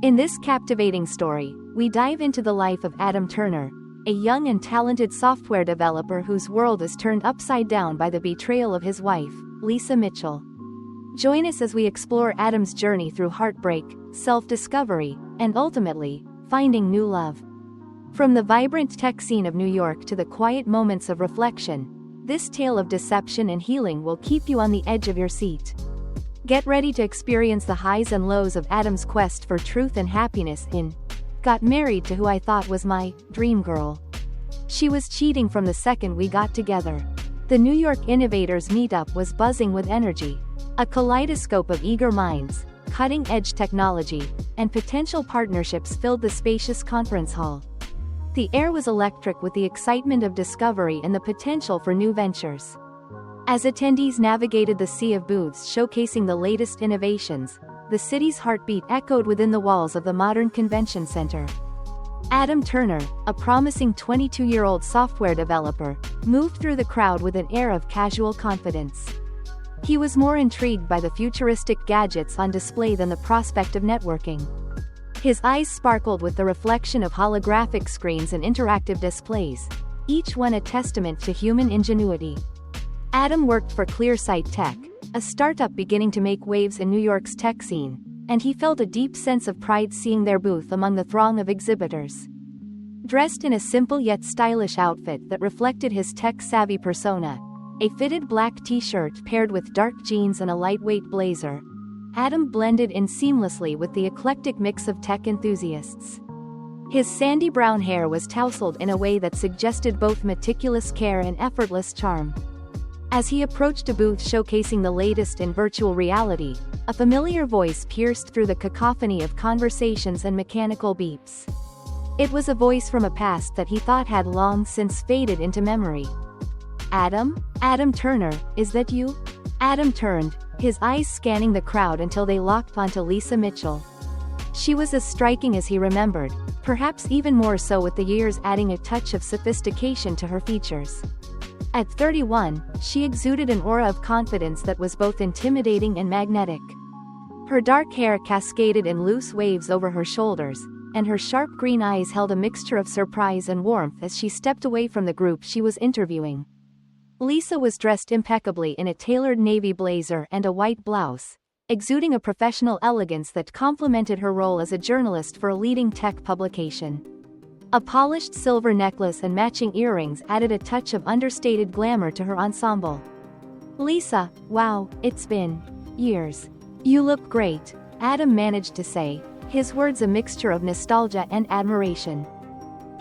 In this captivating story, we dive into the life of Adam Turner, a young and talented software developer whose world is turned upside down by the betrayal of his wife, Lisa Mitchell. Join us as we explore Adam's journey through heartbreak, self-discovery, and ultimately, finding new love. From the vibrant tech scene of New York to the quiet moments of reflection, this tale of deception and healing will keep you on the edge of your seat. Get ready to experience the highs and lows of Adam's quest for truth and happiness in Got Married to Who I Thought Was My Dream Girl. She was cheating from the second we got together. The New York Innovators Meetup was buzzing with energy. A kaleidoscope of eager minds, cutting-edge technology, and potential partnerships filled the spacious conference hall. The air was electric with the excitement of discovery and the potential for new ventures. As attendees navigated the sea of booths showcasing the latest innovations, the city's heartbeat echoed within the walls of the modern convention center. Adam Turner, a promising 22-year-old software developer, moved through the crowd with an air of casual confidence. He was more intrigued by the futuristic gadgets on display than the prospect of networking. His eyes sparkled with the reflection of holographic screens and interactive displays, each one a testament to human ingenuity. Adam worked for ClearSight Tech, a startup beginning to make waves in New York's tech scene, and he felt a deep sense of pride seeing their booth among the throng of exhibitors. Dressed in a simple yet stylish outfit that reflected his tech-savvy persona, a fitted black t-shirt paired with dark jeans and a lightweight blazer, Adam blended in seamlessly with the eclectic mix of tech enthusiasts. His sandy brown hair was tousled in a way that suggested both meticulous care and effortless charm. As he approached a booth showcasing the latest in virtual reality, a familiar voice pierced through the cacophony of conversations and mechanical beeps. It was a voice from a past that he thought had long since faded into memory. "Adam? Adam Turner, is that you?" Adam turned, his eyes scanning the crowd until they locked onto Lisa Mitchell. She was as striking as he remembered, perhaps even more so with the years adding a touch of sophistication to her features. At 31, she exuded an aura of confidence that was both intimidating and magnetic. Her dark hair cascaded in loose waves over her shoulders, and her sharp green eyes held a mixture of surprise and warmth as she stepped away from the group she was interviewing. Lisa was dressed impeccably in a tailored navy blazer and a white blouse, exuding a professional elegance that complemented her role as a journalist for a leading tech publication. A polished silver necklace and matching earrings added a touch of understated glamour to her ensemble. "Lisa, wow, it's been years. You look great," Adam managed to say, his words a mixture of nostalgia and admiration.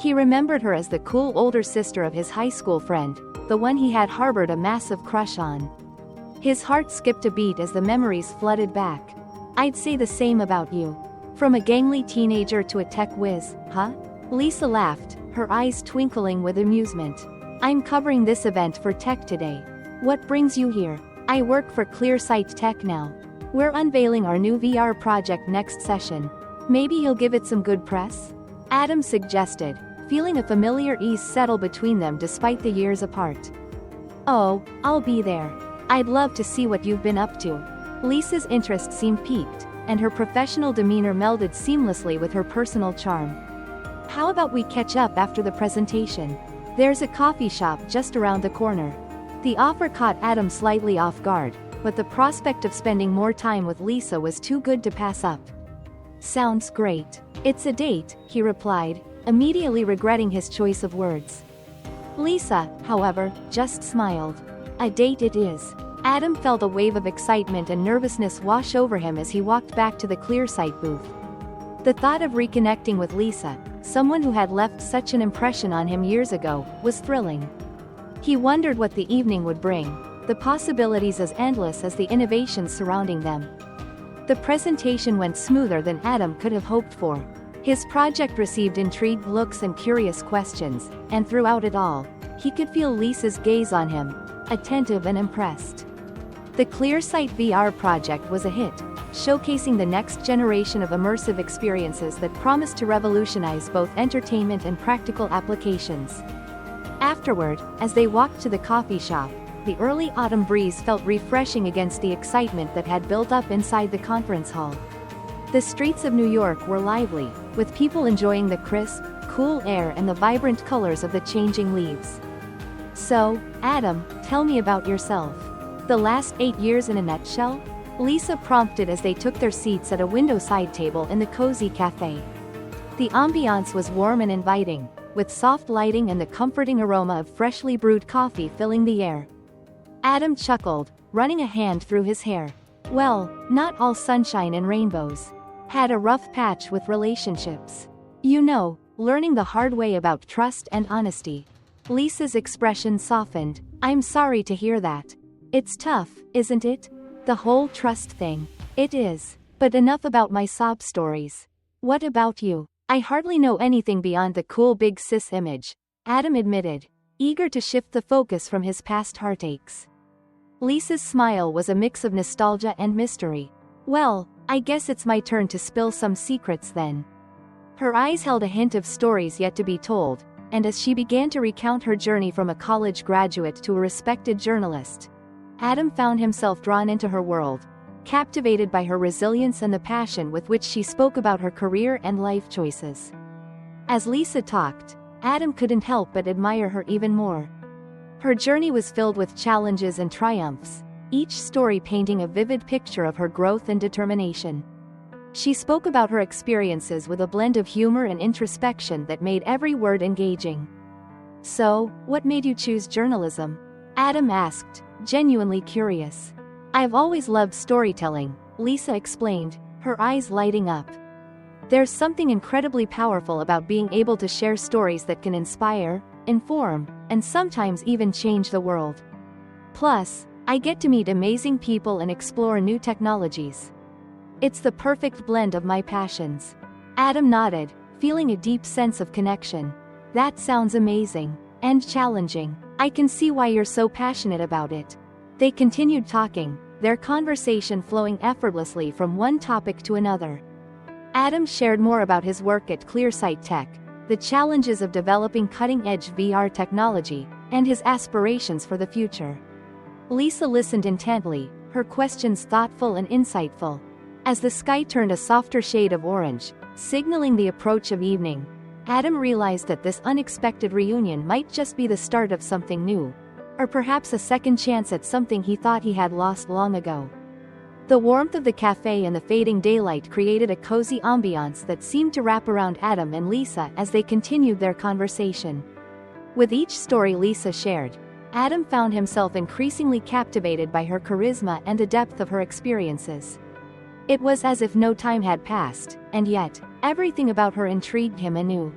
He remembered her as the cool older sister of his high school friend, the one he had harbored a massive crush on. His heart skipped a beat as the memories flooded back. "I'd say the same about you. From a gangly teenager to a tech whiz, huh?" Lisa laughed, her eyes twinkling with amusement. "I'm covering this event for tech today. What brings you here?" "I work for ClearSight Tech now. We're unveiling our new VR project next session. Maybe you'll give it some good press?" Adam suggested, feeling a familiar ease settle between them despite the years apart. "Oh, I'll be there. I'd love to see what you've been up to." Lisa's interest seemed piqued, and her professional demeanor melded seamlessly with her personal charm. "How about we catch up after the presentation? There's a coffee shop just around the corner." The offer caught Adam slightly off guard, but the prospect of spending more time with Lisa was too good to pass up. "Sounds great. It's a date," he replied, immediately regretting his choice of words. Lisa, however, just smiled. "A date it is." Adam felt a wave of excitement and nervousness wash over him as he walked back to the ClearSight booth. The thought of reconnecting with Lisa, someone who had left such an impression on him years ago, was thrilling. He wondered what the evening would bring, the possibilities as endless as the innovations surrounding them. The presentation went smoother than Adam could have hoped for. His project received intrigued looks and curious questions, and throughout it all, he could feel Lisa's gaze on him, attentive and impressed. The ClearSight VR project was a hit, showcasing the next generation of immersive experiences that promised to revolutionize both entertainment and practical applications. Afterward, as they walked to the coffee shop, the early autumn breeze felt refreshing against the excitement that had built up inside the conference hall. The streets of New York were lively, with people enjoying the crisp, cool air and the vibrant colors of the changing leaves. "So, Adam, tell me about yourself. The last 8 years in a nutshell?" Lisa prompted as they took their seats at a window-side table in the cozy cafe. The ambiance was warm and inviting, with soft lighting and the comforting aroma of freshly brewed coffee filling the air. Adam chuckled, running a hand through his hair. "Well, not all sunshine and rainbows. Had a rough patch with relationships. You know, learning the hard way about trust and honesty." Lisa's expression softened. "I'm sorry to hear that. It's tough, isn't it? The whole trust thing." "It is. But enough about my sob stories. What about you?" "I hardly know anything beyond the cool big sis image," Adam admitted, eager to shift the focus from his past heartaches. Lisa's smile was a mix of nostalgia and mystery. "Well, I guess it's my turn to spill some secrets then." Her eyes held a hint of stories yet to be told, and as she began to recount her journey from a college graduate to a respected journalist, Adam found himself drawn into her world, captivated by her resilience and the passion with which she spoke about her career and life choices. As Lisa talked, Adam couldn't help but admire her even more. Her journey was filled with challenges and triumphs, each story painting a vivid picture of her growth and determination. She spoke about her experiences with a blend of humor and introspection that made every word engaging. "So, what made you choose journalism?" Adam asked, genuinely curious. "I've always loved storytelling," Lisa explained, her eyes lighting up. "There's something incredibly powerful about being able to share stories that can inspire, inform, and sometimes even change the world. Plus, I get to meet amazing people and explore new technologies. It's the perfect blend of my passions." Adam nodded, feeling a deep sense of connection. "That sounds amazing. And challenging. I can see why you're so passionate about it." They continued talking, their conversation flowing effortlessly from one topic to another. Adam shared more about his work at Clearsight Tech, the challenges of developing cutting-edge VR technology, and his aspirations for the future. Lisa listened intently, her questions thoughtful and insightful. As the sky turned a softer shade of orange, signaling the approach of evening, Adam realized that this unexpected reunion might just be the start of something new, or perhaps a second chance at something he thought he had lost long ago. The warmth of the cafe and the fading daylight created a cozy ambiance that seemed to wrap around Adam and Lisa as they continued their conversation. With each story Lisa shared, Adam found himself increasingly captivated by her charisma and the depth of her experiences. It was as if no time had passed, and yet, everything about her intrigued him anew.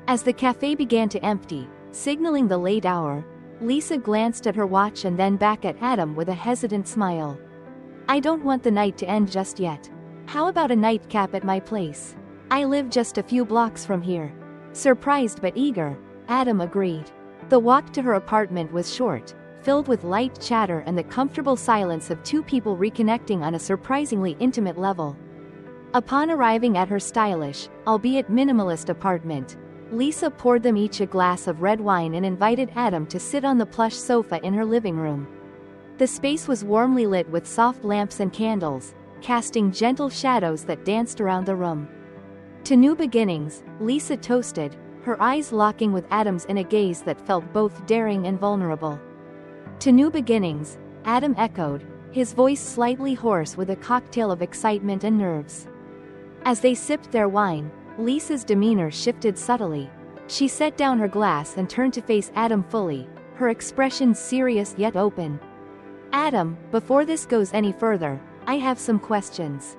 As the cafe began to empty, signaling the late hour, Lisa glanced at her watch and then back at Adam with a hesitant smile. "I don't want the night to end just yet. How about a nightcap at my place? I live just a few blocks from here." Surprised but eager, Adam agreed. The walk to her apartment was short, filled with light chatter and the comfortable silence of two people reconnecting on a surprisingly intimate level. Upon arriving at her stylish, albeit minimalist apartment, Lisa poured them each a glass of red wine and invited Adam to sit on the plush sofa in her living room. The space was warmly lit with soft lamps and candles, casting gentle shadows that danced around the room. "To new beginnings," Lisa toasted, her eyes locking with Adam's in a gaze that felt both daring and vulnerable. "To new beginnings," Adam echoed, his voice slightly hoarse with a cocktail of excitement and nerves. As they sipped their wine, Lisa's demeanor shifted subtly. She set down her glass and turned to face Adam fully, her expression serious yet open. "Adam, before this goes any further, I have some questions.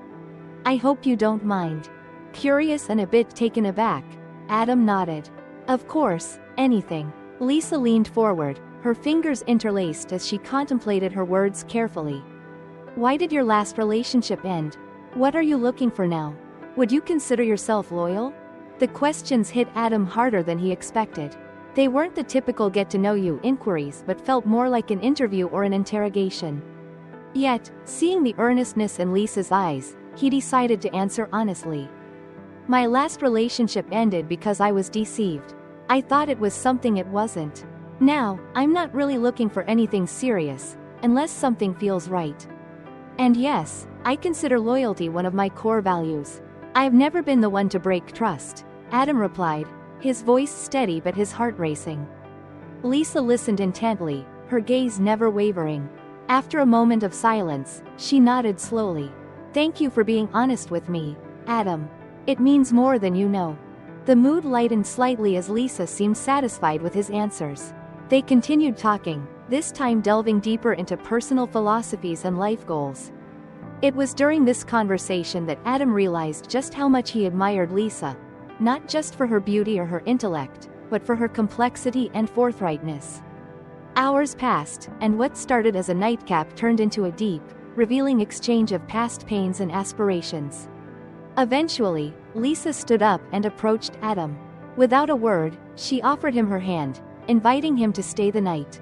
I hope you don't mind." Curious and a bit taken aback, Adam nodded. "Of course, anything." Lisa leaned forward, her fingers interlaced as she contemplated her words carefully. "Why did your last relationship end? What are you looking for now? Would you consider yourself loyal?" The questions hit Adam harder than he expected. They weren't the typical get-to-know-you inquiries but felt more like an interview or an interrogation. Yet, seeing the earnestness in Lisa's eyes, he decided to answer honestly. "My last relationship ended because I was deceived. I thought it was something it wasn't. Now, I'm not really looking for anything serious, unless something feels right. And yes, I consider loyalty one of my core values. I have never been the one to break trust, Adam replied, his voice steady but his heart racing. Lisa listened intently, her gaze never wavering. After a moment of silence, she nodded slowly. Thank you for being honest with me, Adam. It means more than you know. The mood lightened slightly as Lisa seemed satisfied with his answers. They continued talking, this time delving deeper into personal philosophies and life goals. It was during this conversation that Adam realized just how much he admired Lisa, not just for her beauty or her intellect, but for her complexity and forthrightness. Hours passed, and what started as a nightcap turned into a deep, revealing exchange of past pains and aspirations. Eventually, Lisa stood up and approached Adam. Without a word, she offered him her hand, inviting him to stay the night.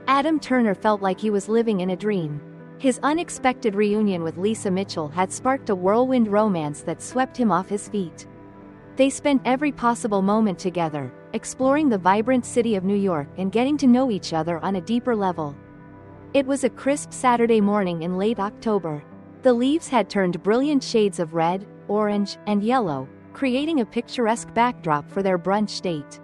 Adam Turner felt like he was living in a dream. His unexpected reunion with Lisa Mitchell had sparked a whirlwind romance that swept him off his feet. They spent every possible moment together, exploring the vibrant city of New York and getting to know each other on a deeper level. It was a crisp Saturday morning in late October. The leaves had turned brilliant shades of red, orange, and yellow, creating a picturesque backdrop for their brunch date.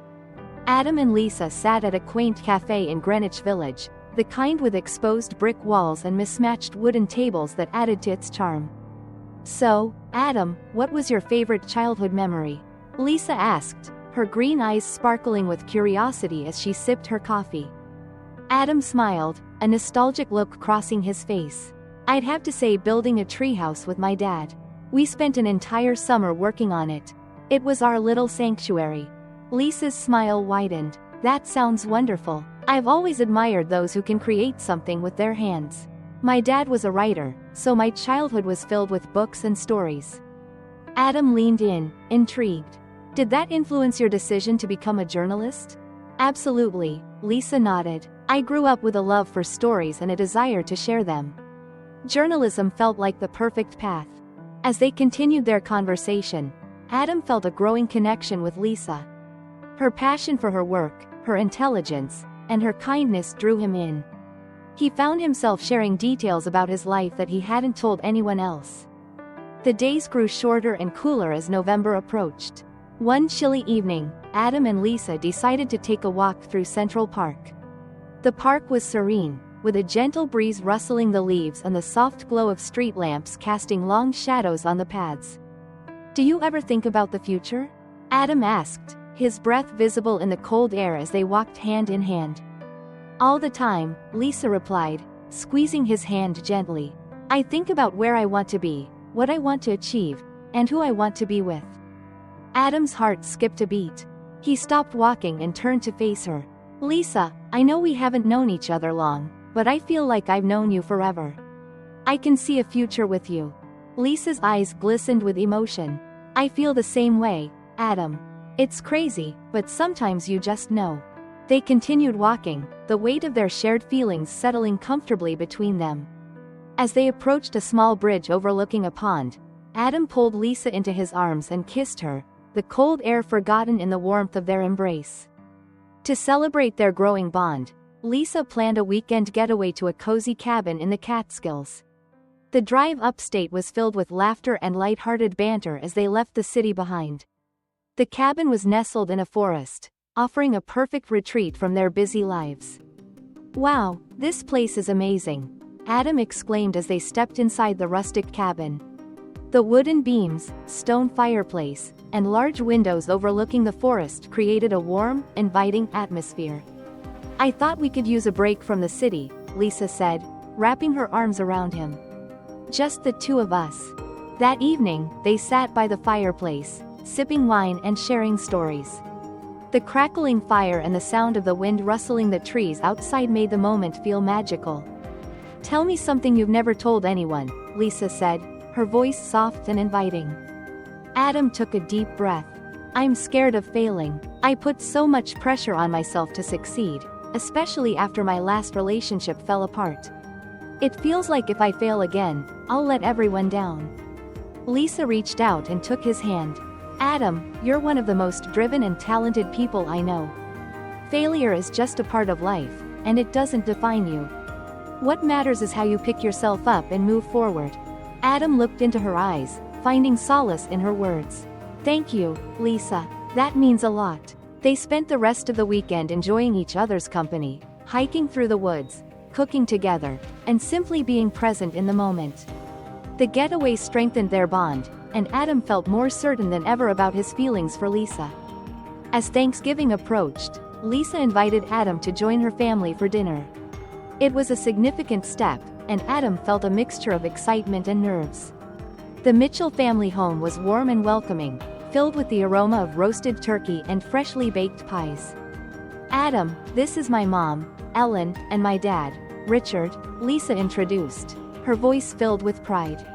Adam and Lisa sat at a quaint cafe in Greenwich Village, the kind with exposed brick walls and mismatched wooden tables that added to its charm. So, Adam, what was your favorite childhood memory? Lisa asked, her green eyes sparkling with curiosity as she sipped her coffee. Adam smiled, a nostalgic look crossing his face. I'd have to say building a treehouse with my dad. We spent an entire summer working on it. It was our little sanctuary. Lisa's smile widened. That sounds wonderful. I've always admired those who can create something with their hands. My dad was a writer, so my childhood was filled with books and stories. Adam leaned in, intrigued. Did that influence your decision to become a journalist? Absolutely, Lisa nodded. I grew up with a love for stories and a desire to share them. Journalism felt like the perfect path. As they continued their conversation, Adam felt a growing connection with Lisa. Her passion for her work, her intelligence, and her kindness drew him in. He found himself sharing details about his life that he hadn't told anyone else. The days grew shorter and cooler as November approached. One chilly evening, Adam and Lisa decided to take a walk through Central Park. The park was serene, with a gentle breeze rustling the leaves and the soft glow of street lamps casting long shadows on the paths. Do you ever think about the future? Adam asked, his breath visible in the cold air as they walked hand in hand. All the time, Lisa replied, squeezing his hand gently. I think about where I want to be, what I want to achieve, and who I want to be with. Adam's heart skipped a beat. He stopped walking and turned to face her. Lisa, I know we haven't known each other long, but I feel like I've known you forever. I can see a future with you. Lisa's eyes glistened with emotion. I feel the same way, Adam. It's crazy, but sometimes you just know. They continued walking, the weight of their shared feelings settling comfortably between them. As they approached a small bridge overlooking a pond, Adam pulled Lisa into his arms and kissed her, the cold air forgotten in the warmth of their embrace. To celebrate their growing bond, Lisa planned a weekend getaway to a cozy cabin in the Catskills. The drive upstate was filled with laughter and light-hearted banter as they left the city behind. The cabin was nestled in a forest, offering a perfect retreat from their busy lives. Wow, this place is amazing, Adam exclaimed as they stepped inside the rustic cabin. The wooden beams, stone fireplace, and large windows overlooking the forest created a warm, inviting atmosphere. I thought we could use a break from the city, Lisa said, wrapping her arms around him. Just the two of us. That evening, they sat by the fireplace, sipping wine and sharing stories. The crackling fire and the sound of the wind rustling the trees outside made the moment feel magical. Tell me something you've never told anyone, Lisa said, her voice soft and inviting. Adam took a deep breath. I'm scared of failing. I put so much pressure on myself to succeed, especially after my last relationship fell apart. It feels like if I fail again, I'll let everyone down. Lisa reached out and took his hand. Adam, you're one of the most driven and talented people I know. Failure is just a part of life, and it doesn't define you. What matters is how you pick yourself up and move forward. Adam looked into her eyes, finding solace in her words. "Thank you, Lisa. That means a lot." They spent the rest of the weekend enjoying each other's company, hiking through the woods, cooking together, and simply being present in the moment. The getaway strengthened their bond, and Adam felt more certain than ever about his feelings for Lisa. As Thanksgiving approached, Lisa invited Adam to join her family for dinner. It was a significant step, and Adam felt a mixture of excitement and nerves. The Mitchell family home was warm and welcoming, filled with the aroma of roasted turkey and freshly baked pies. "Adam, this is my mom, Ellen, and my dad, Richard," Lisa introduced, her voice filled with pride.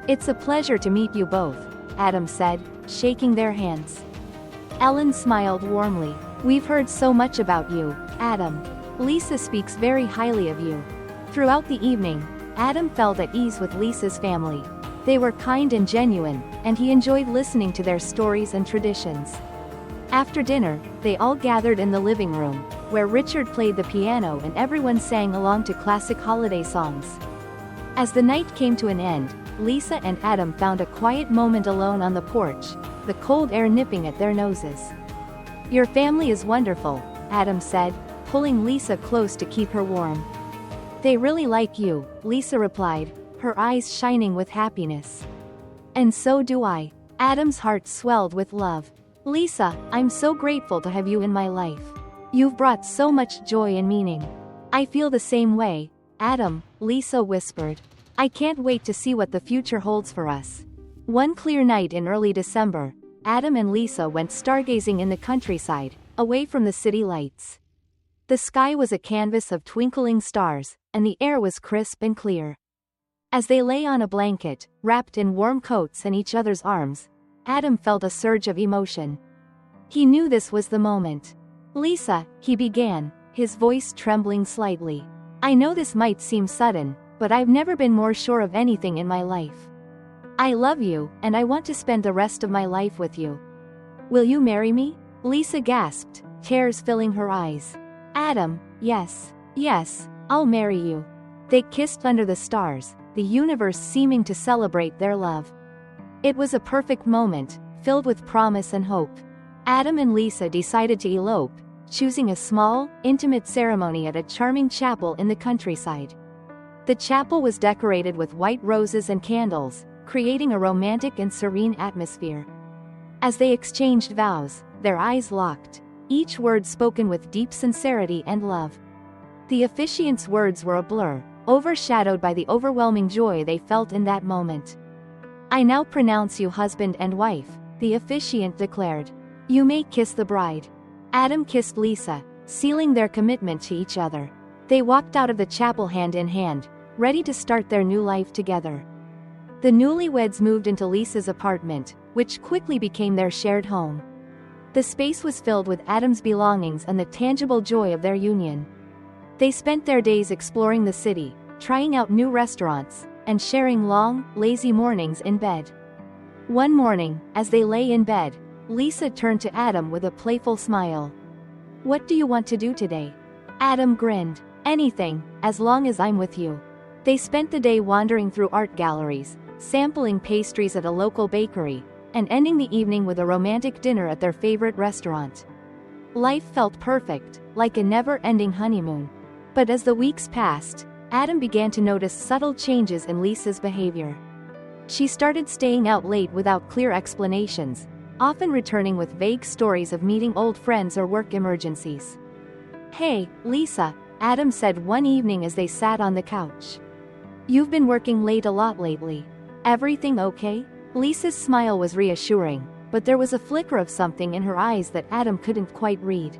"It's a pleasure to meet you both," Adam said, shaking their hands. Ellen smiled warmly. "We've heard so much about you, Adam. Lisa speaks very highly of you." Throughout the evening, Adam felt at ease with Lisa's family. They were kind and genuine, and he enjoyed listening to their stories and traditions. After dinner, they all gathered in the living room, where Richard played the piano and everyone sang along to classic holiday songs. As the night came to an end, Lisa and Adam found a quiet moment alone on the porch, the cold air nipping at their noses. "Your family is wonderful," Adam said, pulling Lisa close to keep her warm. "They really like you," Lisa replied, her eyes shining with happiness. "And so do I." Adam's heart swelled with love. "Lisa, I'm so grateful to have you in my life. You've brought so much joy and meaning." "I feel the same way, Adam," Lisa whispered. "I can't wait to see what the future holds for us." One clear night in early December, Adam and Lisa went stargazing in the countryside, away from the city lights. The sky was a canvas of twinkling stars, and the air was crisp and clear. As they lay on a blanket, wrapped in warm coats and each other's arms, Adam felt a surge of emotion. He knew this was the moment. "Lisa," he began, his voice trembling slightly. "I know this might seem sudden, but I've never been more sure of anything in my life. I love you, and I want to spend the rest of my life with you. Will you marry me?" Lisa gasped, tears filling her eyes. "Adam, yes, I'll marry you." They kissed under the stars, the universe seeming to celebrate their love. It was a perfect moment, filled with promise and hope. Adam and Lisa decided to elope, choosing a small, intimate ceremony at a charming chapel in the countryside. The chapel was decorated with white roses and candles, creating a romantic and serene atmosphere. As they exchanged vows, their eyes locked, each word spoken with deep sincerity and love. The officiant's words were a blur, overshadowed by the overwhelming joy they felt in that moment. "I now pronounce you husband and wife," the officiant declared. "You may kiss the bride." Adam kissed Lisa, sealing their commitment to each other. They walked out of the chapel hand in hand, ready to start their new life together. The newlyweds moved into Lisa's apartment, which quickly became their shared home. The space was filled with Adam's belongings and the tangible joy of their union. They spent their days exploring the city, trying out new restaurants, and sharing long, lazy mornings in bed. One morning, as they lay in bed, Lisa turned to Adam with a playful smile. "What do you want to do today?" Adam grinned. "Anything, as long as I'm with you." They spent the day wandering through art galleries, sampling pastries at a local bakery, and ending the evening with a romantic dinner at their favorite restaurant. Life felt perfect, like a never-ending honeymoon. But as the weeks passed, Adam began to notice subtle changes in Lisa's behavior. She started staying out late without clear explanations, often returning with vague stories of meeting old friends or work emergencies. "Hey, Lisa," Adam said one evening as they sat on the couch. "You've been working late a lot lately. Everything okay?" Lisa's smile was reassuring, but there was a flicker of something in her eyes that Adam couldn't quite read.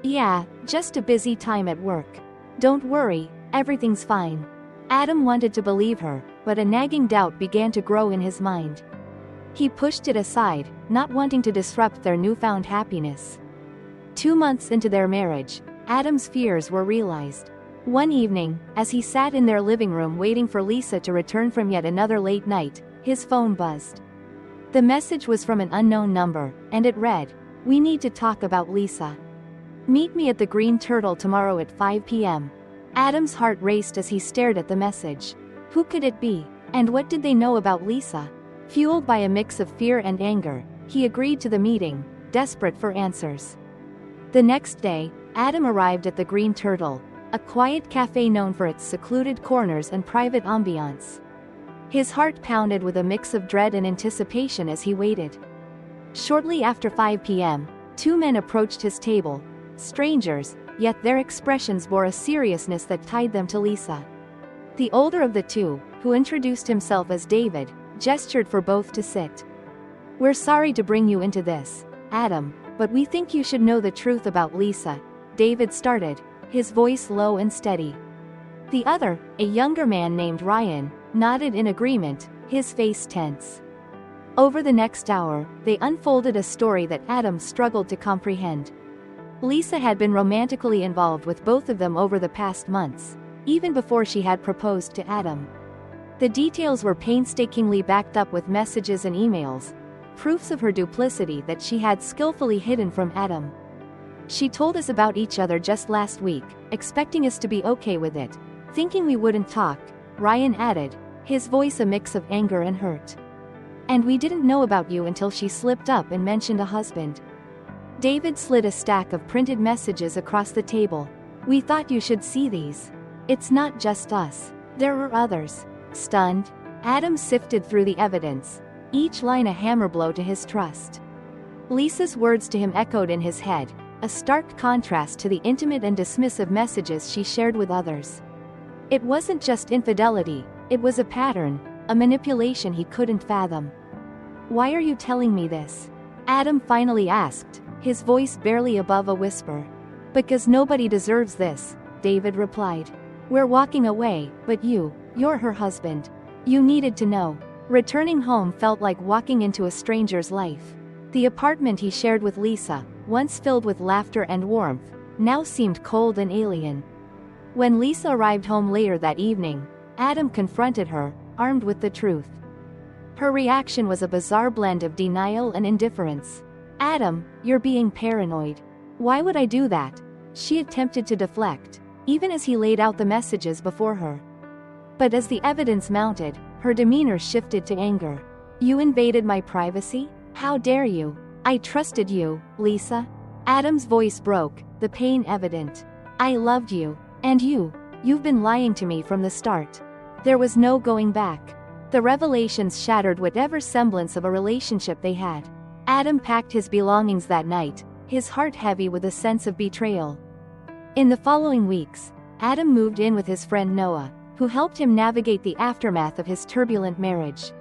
"Yeah, just a busy time at work. Don't worry, everything's fine." Adam wanted to believe her, but a nagging doubt began to grow in his mind. He pushed it aside, not wanting to disrupt their newfound happiness. 2 months into their marriage, Adam's fears were realized. One evening, as he sat in their living room waiting for Lisa to return from yet another late night, his phone buzzed. The message was from an unknown number, and it read, "We need to talk about Lisa. Meet me at the Green Turtle tomorrow at 5 p.m. Adam's heart raced as he stared at the message. Who could it be? And what did they know about Lisa? Fueled by a mix of fear and anger, he agreed to the meeting, desperate for answers. The next day, Adam arrived at the Green Turtle, a quiet cafe known for its secluded corners and private ambiance. His heart pounded with a mix of dread and anticipation as he waited. Shortly after 5 p.m., two men approached his table, strangers, yet their expressions bore a seriousness that tied them to Lisa. The older of the two, who introduced himself as David, gestured for both to sit. "We're sorry to bring you into this, Adam, but we think you should know the truth about Lisa," David started, his voice low and steady. The other, a younger man named Ryan, nodded in agreement, his face tense. Over the next hour, they unfolded a story that Adam struggled to comprehend. Lisa had been romantically involved with both of them over the past months, even before she had proposed to Adam. The details were painstakingly backed up with messages and emails, proofs of her duplicity that she had skillfully hidden from Adam. "She told us about each other just last week, expecting us to be okay with it, thinking we wouldn't talk," Ryan added, his voice a mix of anger and hurt. "And we didn't know about you until she slipped up and mentioned a husband." David slid a stack of printed messages across the table. "We thought you should see these. It's not just us. There are others." Stunned, Adam sifted through the evidence, each line a hammer blow to his trust. Lisa's words to him echoed in his head, a stark contrast to the intimate and dismissive messages she shared with others. It wasn't just infidelity, it was a pattern, a manipulation he couldn't fathom. "Why are you telling me this?" Adam finally asked, his voice barely above a whisper. "Because nobody deserves this," David replied. "We're walking away, but you're her husband. You needed to know." Returning home felt like walking into a stranger's life. The apartment he shared with Lisa, once filled with laughter and warmth, now seemed cold and alien. When Lisa arrived home later that evening, Adam confronted her, armed with the truth. Her reaction was a bizarre blend of denial and indifference. "Adam, you're being paranoid. Why would I do that?" She attempted to deflect, even as he laid out the messages before her. But as the evidence mounted, her demeanor shifted to anger. "You invaded my privacy? How dare you? I trusted you, Lisa." Adam's voice broke, the pain evident. "I loved you. And you've been lying to me from the start." There was no going back. The revelations shattered whatever semblance of a relationship they had. Adam packed his belongings that night, his heart heavy with a sense of betrayal. In the following weeks, Adam moved in with his friend Noah, who helped him navigate the aftermath of his turbulent marriage.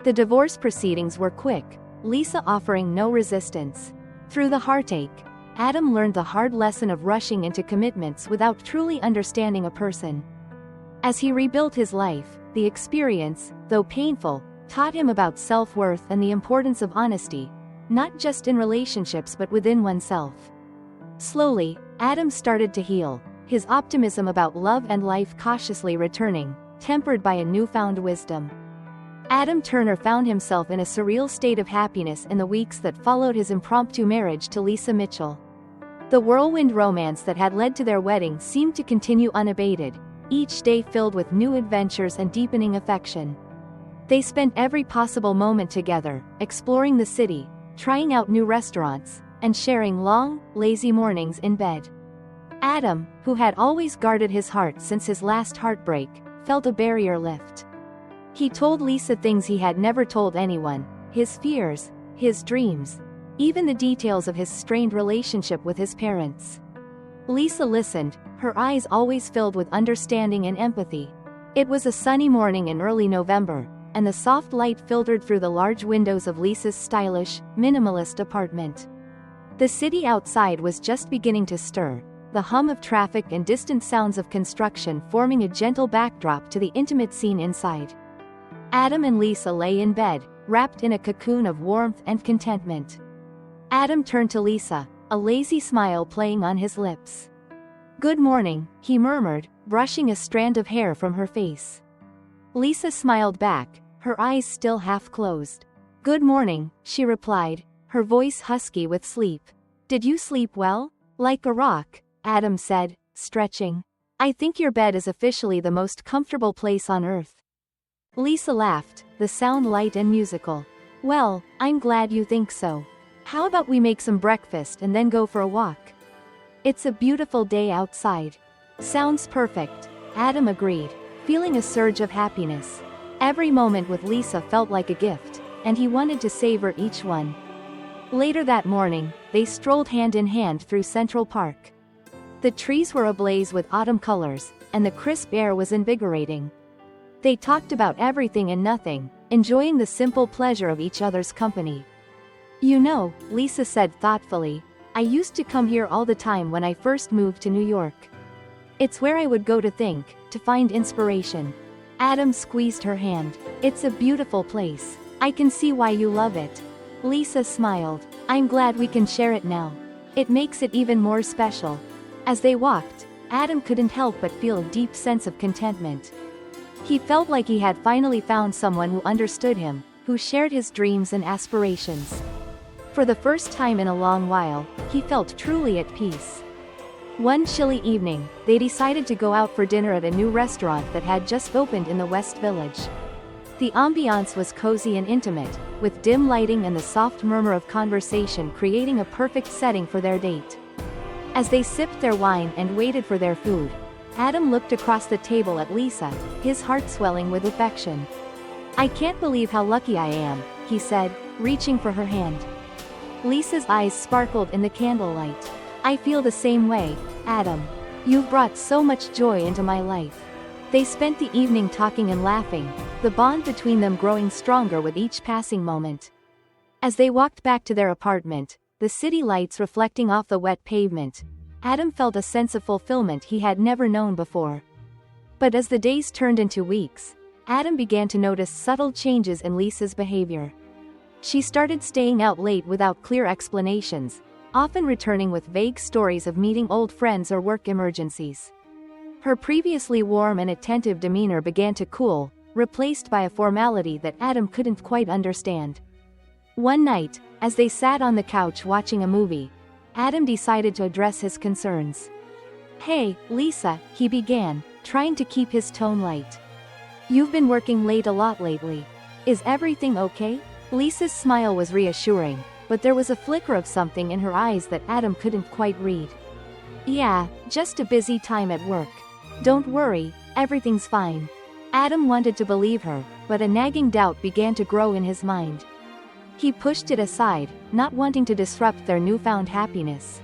The divorce proceedings were quick, Lisa offering no resistance. Through the heartache, Adam learned the hard lesson of rushing into commitments without truly understanding a person. As he rebuilt his life, the experience, though painful, taught him about self-worth and the importance of honesty, not just in relationships but within oneself. Slowly, Adam started to heal, his optimism about love and life cautiously returning, tempered by a newfound wisdom. Adam Turner found himself in a surreal state of happiness in the weeks that followed his impromptu marriage to Lisa Mitchell. The whirlwind romance that had led to their wedding seemed to continue unabated, each day filled with new adventures and deepening affection. They spent every possible moment together, exploring the city, trying out new restaurants, and sharing long, lazy mornings in bed. Adam, who had always guarded his heart since his last heartbreak, felt a barrier lift. He told Lisa things he had never told anyone, his fears, his dreams, even the details of his strained relationship with his parents. Lisa listened, her eyes always filled with understanding and empathy. It was a sunny morning in early November, and the soft light filtered through the large windows of Lisa's stylish, minimalist apartment. The city outside was just beginning to stir, the hum of traffic and distant sounds of construction forming a gentle backdrop to the intimate scene inside. Adam and Lisa lay in bed, wrapped in a cocoon of warmth and contentment. Adam turned to Lisa, a lazy smile playing on his lips. "Good morning," he murmured, brushing a strand of hair from her face. Lisa smiled back, her eyes still half closed. "Good morning," she replied, her voice husky with sleep. "Did you sleep well?" "Like a rock," Adam said, stretching. "I think your bed is officially the most comfortable place on earth." Lisa laughed, the sound light and musical. Well, I'm glad you think so. How about we make some breakfast and then go for a walk? It's a beautiful day outside. Sounds perfect, Adam agreed, feeling a surge of happiness. Every moment with Lisa felt like a gift, and he wanted to savor each one. Later that morning, they strolled hand in hand through Central Park. The trees were ablaze with autumn colors, and the crisp air was invigorating. They talked about everything and nothing, enjoying the simple pleasure of each other's company. You know, Lisa said thoughtfully, I used to come here all the time when I first moved to New York. It's where I would go to think, to find inspiration. Adam squeezed her hand. It's a beautiful place. I can see why you love it. Lisa smiled. I'm glad we can share it now. It makes it even more special. As they walked, Adam couldn't help but feel a deep sense of contentment. He felt like he had finally found someone who understood him, who shared his dreams and aspirations. For the first time in a long while, he felt truly at peace. One chilly evening, they decided to go out for dinner at a new restaurant that had just opened in the West Village. The ambiance was cozy and intimate, with dim lighting and the soft murmur of conversation creating a perfect setting for their date. As they sipped their wine and waited for their food, Adam looked across the table at Lisa, his heart swelling with affection. I can't believe how lucky I am, he said, reaching for her hand. Lisa's eyes sparkled in the candlelight. I feel the same way, Adam. You've brought so much joy into my life. They spent the evening talking and laughing, the bond between them growing stronger with each passing moment. As they walked back to their apartment, the city lights reflecting off the wet pavement, Adam felt a sense of fulfillment he had never known before. But as the days turned into weeks, Adam began to notice subtle changes in Lisa's behavior. She started staying out late without clear explanations, often returning with vague stories of meeting old friends or work emergencies. Her previously warm and attentive demeanor began to cool, replaced by a formality that Adam couldn't quite understand. One night, as they sat on the couch watching a movie, Adam decided to address his concerns. Hey, Lisa, he began, trying to keep his tone light. You've been working late a lot lately. Is everything okay? Lisa's smile was reassuring, but there was a flicker of something in her eyes that Adam couldn't quite read. Yeah, just a busy time at work. Don't worry, everything's fine. Adam wanted to believe her, but a nagging doubt began to grow in his mind. He pushed it aside, not wanting to disrupt their newfound happiness.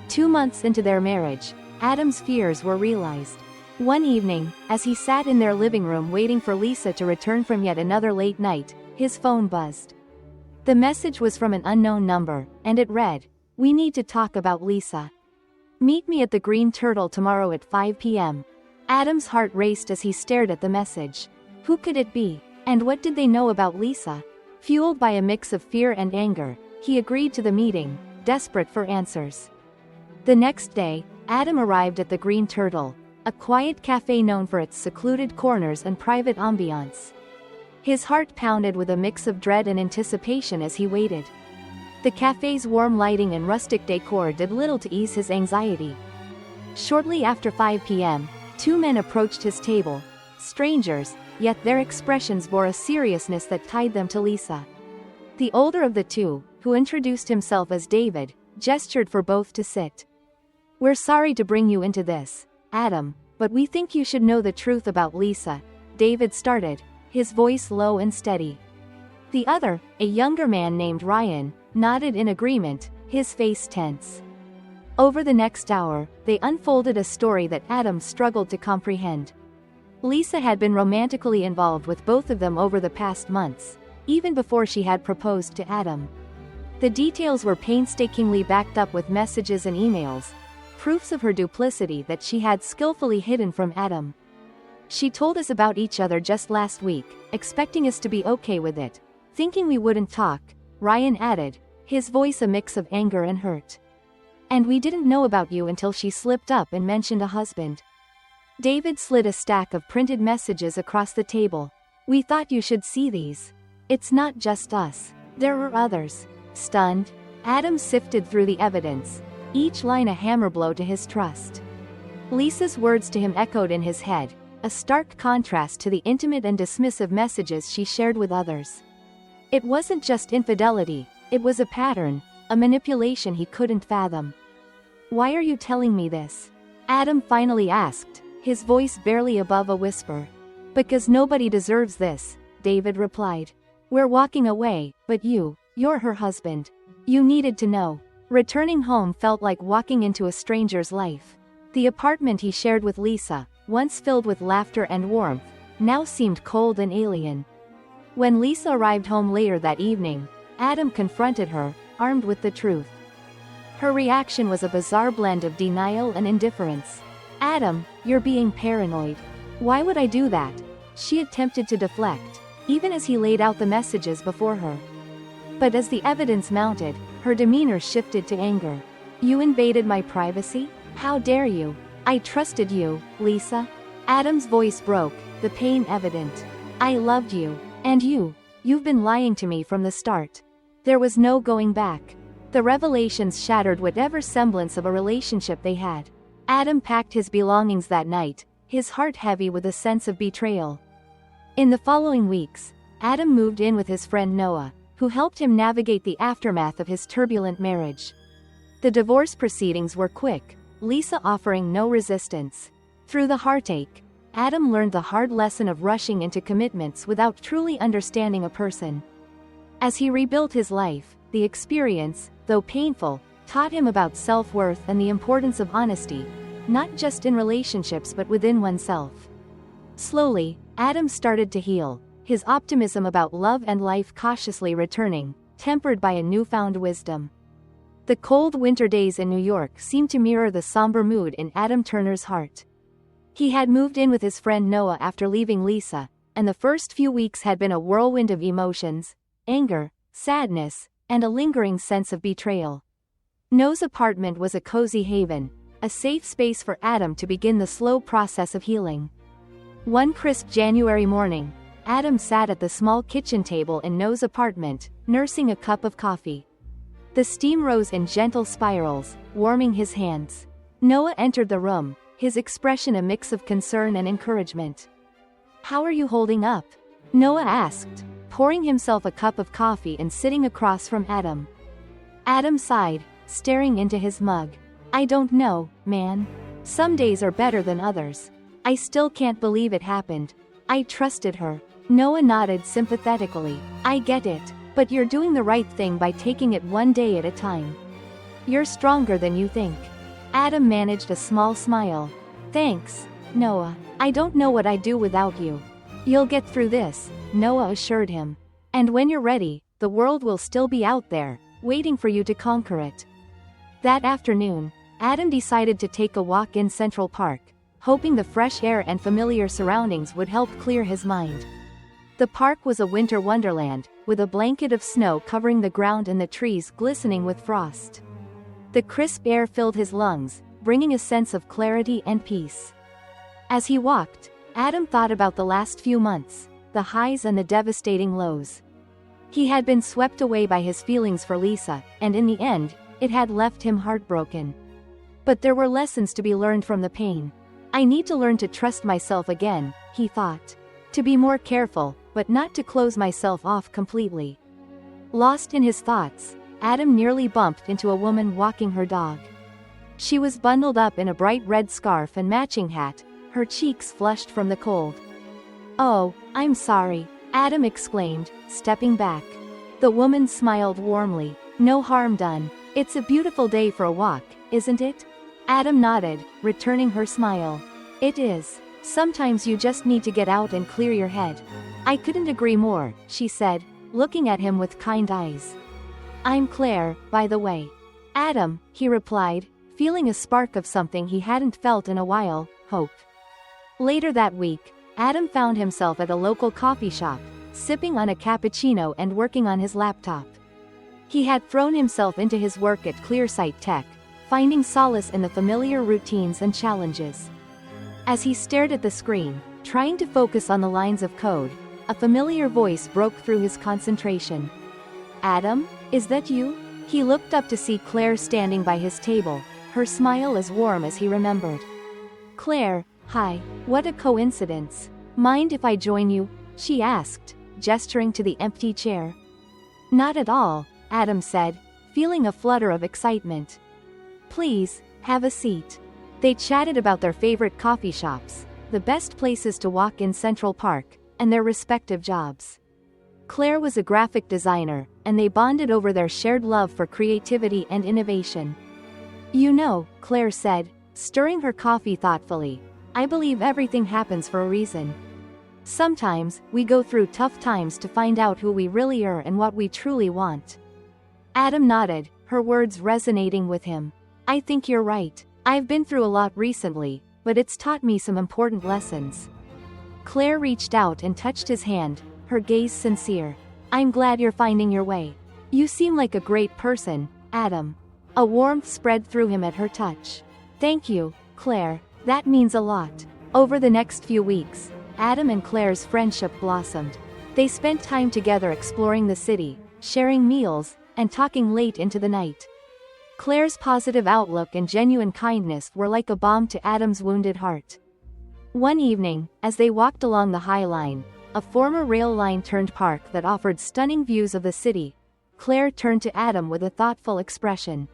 2 months into their marriage, Adam's fears were realized. One evening, as he sat in their living room waiting for Lisa to return from yet another late night, his phone buzzed. The message was from an unknown number, and it read, We need to talk about Lisa. Meet me at the Green Turtle tomorrow at 5 p.m. Adam's heart raced as he stared at the message. Who could it be? And what did they know about Lisa? Fueled by a mix of fear and anger, he agreed to the meeting, desperate for answers. The next day, Adam arrived at the Green Turtle, a quiet cafe known for its secluded corners and private ambiance. His heart pounded with a mix of dread and anticipation as he waited. The cafe's warm lighting and rustic decor did little to ease his anxiety. Shortly after 5 p.m., 2 men approached his table, strangers, yet their expressions bore a seriousness that tied them to Lisa. The older of the two, who introduced himself as David, gestured for both to sit. We're sorry to bring you into this, Adam, but we think you should know the truth about Lisa, David started, his voice low and steady. The other, a younger man named Ryan, nodded in agreement, his face tense. Over the next hour, they unfolded a story that Adam struggled to comprehend. Lisa had been romantically involved with both of them over the past months, even before she had proposed to Adam. The details were painstakingly backed up with messages and emails, proofs of her duplicity that she had skillfully hidden from Adam. She told us about each other just last week, expecting us to be okay with it, thinking we wouldn't talk, Ryan added, his voice a mix of anger and hurt. And we didn't know about you until she slipped up and mentioned a husband. David slid a stack of printed messages across the table. We thought you should see these. It's not just us. There are others. Stunned, Adam sifted through the evidence, each line a hammer blow to his trust. Lisa's words to him echoed in his head, a stark contrast to the intimate and dismissive messages she shared with others. It wasn't just infidelity, it was a pattern, a manipulation he couldn't fathom. "Why are you telling me this?" Adam finally asked, his voice barely above a whisper. "Because nobody deserves this," David replied. "We're walking away, but you're her husband. You needed to know." Returning home felt like walking into a stranger's life. The apartment he shared with Lisa, once filled with laughter and warmth, now seemed cold and alien. When Lisa arrived home later that evening, Adam confronted her, armed with the truth. Her reaction was a bizarre blend of denial and indifference. "Adam, you're being paranoid. Why would I do that?" She attempted to deflect, even as he laid out the messages before her. But as the evidence mounted, her demeanor shifted to anger. "You invaded my privacy? How dare you? I trusted you, Lisa." Adam's voice broke, the pain evident. "I loved you. And you've been lying to me from the start." There was no going back. The revelations shattered whatever semblance of a relationship they had. Adam packed his belongings that night, his heart heavy with a sense of betrayal. In the following weeks, Adam moved in with his friend Noah, who helped him navigate the aftermath of his turbulent marriage. The divorce proceedings were quick, Lisa offering no resistance. Through the heartache, Adam learned the hard lesson of rushing into commitments without truly understanding a person. As he rebuilt his life, the experience, though painful, taught him about self-worth and the importance of honesty, not just in relationships but within oneself. Slowly, Adam started to heal, his optimism about love and life cautiously returning, tempered by a newfound wisdom. The cold winter days in New York seemed to mirror the somber mood in Adam Turner's heart. He had moved in with his friend Noah after leaving Lisa, and the first few weeks had been a whirlwind of emotions, anger, sadness, and a lingering sense of betrayal. Noah's apartment was a cozy haven, a safe space for Adam to begin the slow process of healing. One crisp January morning, Adam sat at the small kitchen table in Noah's apartment, nursing a cup of coffee. The steam rose in gentle spirals, warming his hands. Noah entered the room, his expression a mix of concern and encouragement. "How are you holding up?" Noah asked, pouring himself a cup of coffee and sitting across from Adam. Adam sighed, staring into his mug. "I don't know, man. Some days are better than others. I still can't believe it happened. I trusted her." Noah nodded sympathetically. "I get it, but you're doing the right thing by taking it one day at a time. You're stronger than you think." Adam managed a small smile. "Thanks, Noah. I don't know what I'd do without you." "You'll get through this," Noah assured him. "And when you're ready, the world will still be out there, waiting for you to conquer it." That afternoon, Adam decided to take a walk in Central Park, hoping the fresh air and familiar surroundings would help clear his mind. The park was a winter wonderland, with a blanket of snow covering the ground and the trees glistening with frost. The crisp air filled his lungs, bringing a sense of clarity and peace. As he walked, Adam thought about the last few months, the highs and the devastating lows. He had been swept away by his feelings for Lisa, and in the end, it had left him heartbroken. But there were lessons to be learned from the pain. "I need to learn to trust myself again," he thought. "To be more careful, but not to close myself off completely." Lost in his thoughts, Adam nearly bumped into a woman walking her dog. She was bundled up in a bright red scarf and matching hat, her cheeks flushed from the cold. "Oh, I'm sorry," Adam exclaimed, stepping back. The woman smiled warmly. "No harm done. It's a beautiful day for a walk, isn't it?" Adam nodded, returning her smile. "It is. Sometimes you just need to get out and clear your head." "I couldn't agree more," she said, looking at him with kind eyes. "I'm Claire, by the way." "Adam," he replied, feeling a spark of something he hadn't felt in a while, hope. Later that week, Adam found himself at a local coffee shop, sipping on a cappuccino and working on his laptop. He had thrown himself into his work at Clearsight Tech, finding solace in the familiar routines and challenges. As he stared at the screen, trying to focus on the lines of code, a familiar voice broke through his concentration. "Adam, is that you?" He looked up to see Claire standing by his table, her smile as warm as he remembered. "Claire, Hi, what a coincidence. Mind if I join you? She asked, gesturing to the empty chair. Not at all, Adam said, feeling a flutter of excitement. Please, have a seat. They chatted about their favorite coffee shops, the best places to walk in Central Park, and their respective jobs. Claire was a graphic designer, and they bonded over their shared love for creativity and innovation. You know, Claire said, stirring her coffee thoughtfully, I believe everything happens for a reason. Sometimes, we go through tough times to find out who we really are and what we truly want. Adam nodded, her words resonating with him. I think you're right. I've been through a lot recently, but it's taught me some important lessons. Claire reached out and touched his hand, her gaze sincere. I'm glad you're finding your way. You seem like a great person, Adam. A warmth spread through him at her touch. Thank you, Claire. That means a lot. Over the next few weeks, Adam and Claire's friendship blossomed. They spent time together exploring the city, sharing meals, and talking late into the night. Claire's positive outlook and genuine kindness were like a balm to Adam's wounded heart. One evening, as they walked along the High Line, a former rail line-turned park that offered stunning views of the city, Claire turned to Adam with a thoughtful expression.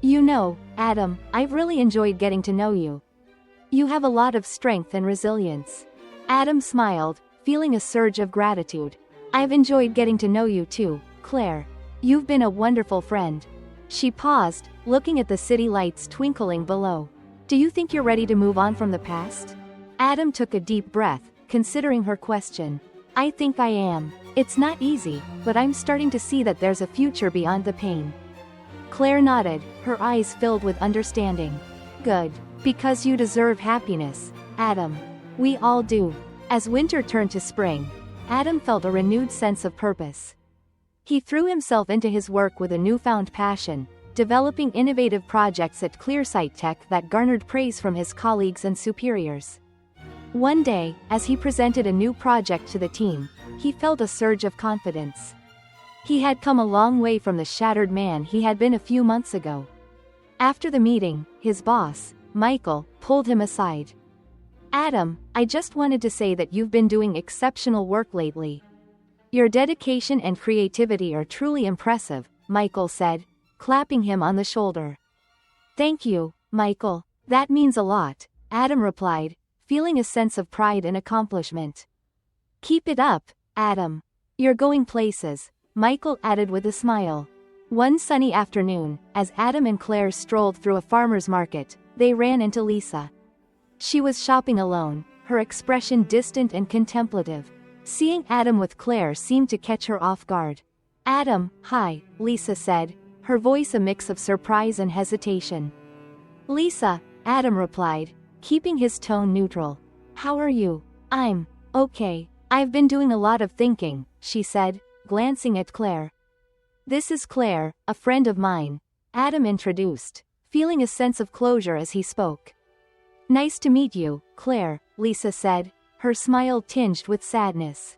You know, Adam, I've really enjoyed getting to know you. You have a lot of strength and resilience. Adam smiled, feeling a surge of gratitude. I've enjoyed getting to know you too, Claire. You've been a wonderful friend. She paused, looking at the city lights twinkling below. Do you think you're ready to move on from the past? Adam took a deep breath, considering her question. I think I am. It's not easy, but I'm starting to see that there's a future beyond the pain. Claire nodded, her eyes filled with understanding. Good. Because you deserve happiness, Adam. We all do. As winter turned to spring, Adam felt a renewed sense of purpose. He threw himself into his work with a newfound passion, developing innovative projects at Clearsight Tech that garnered praise from his colleagues and superiors. One day, as he presented a new project to the team, he felt a surge of confidence. He had come a long way from the shattered man he had been a few months ago. After the meeting, his boss, Michael, pulled him aside. Adam, I just wanted to say that you've been doing exceptional work lately. Your dedication and creativity are truly impressive, Michael said, clapping him on the shoulder. Thank you, Michael. That means a lot, Adam replied, feeling a sense of pride and accomplishment. Keep it up, Adam. You're going places, Michael added with a smile. One sunny afternoon, as Adam and Claire strolled through a farmer's market, they ran into Lisa. She was shopping alone, her expression distant and contemplative. Seeing Adam with Claire seemed to catch her off guard. Adam, hi, Lisa said, her voice a mix of surprise and hesitation. Lisa, Adam replied, keeping his tone neutral. How are you? I'm okay. I've been doing a lot of thinking, she said, glancing at Claire. This is Claire, a friend of mine, Adam introduced, feeling a sense of closure as he spoke. Nice to meet you, Claire, Lisa said, her smile tinged with sadness.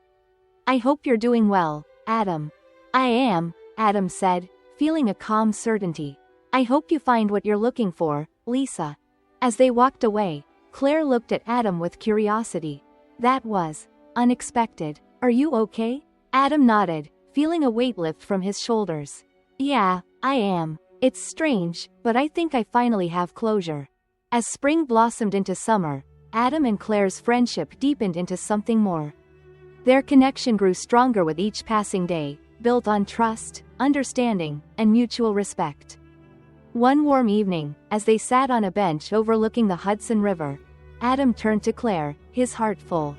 I hope you're doing well, Adam. I am, Adam said, feeling a calm certainty. I hope you find what you're looking for, Lisa. As they walked away, Claire looked at Adam with curiosity. That was unexpected. Are you okay? Adam nodded, feeling a weight lift from his shoulders. Yeah, I am. It's strange, but I think I finally have closure. As spring blossomed into summer, Adam and Claire's friendship deepened into something more. Their connection grew stronger with each passing day, built on trust, understanding, and mutual respect. One warm evening, as they sat on a bench overlooking the Hudson River, Adam turned to Claire, his heart full.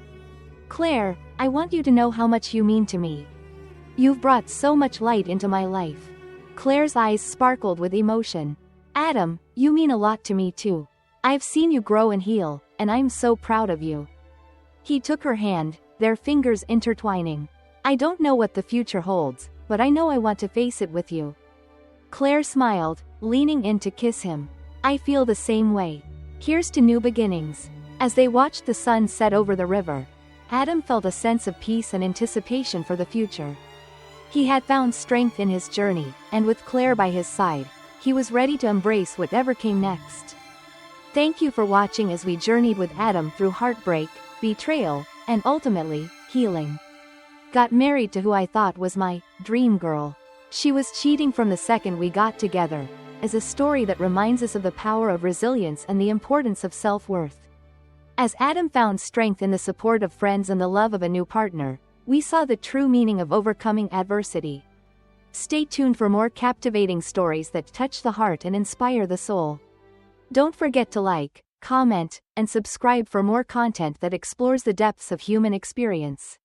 Claire, I want you to know how much you mean to me. You've brought so much light into my life. Claire's eyes sparkled with emotion. Adam, you mean a lot to me too. I've seen you grow and heal, and I'm so proud of you. He took her hand, their fingers intertwining. I don't know what the future holds, but I know I want to face it with you. Claire smiled, leaning in to kiss him. I feel the same way. Here's to new beginnings. As they watched the sun set over the river, Adam felt a sense of peace and anticipation for the future. He had found strength in his journey, and with Claire by his side, he was ready to embrace whatever came next. Thank you for watching as we journeyed with Adam through heartbreak, betrayal, and ultimately, healing. Got married to who I thought was my dream girl. She was cheating from the second we got together, is a story that reminds us of the power of resilience and the importance of self-worth. As Adam found strength in the support of friends and the love of a new partner, we saw the true meaning of overcoming adversity. Stay tuned for more captivating stories that touch the heart and inspire the soul. Don't forget to like, comment, and subscribe for more content that explores the depths of human experience.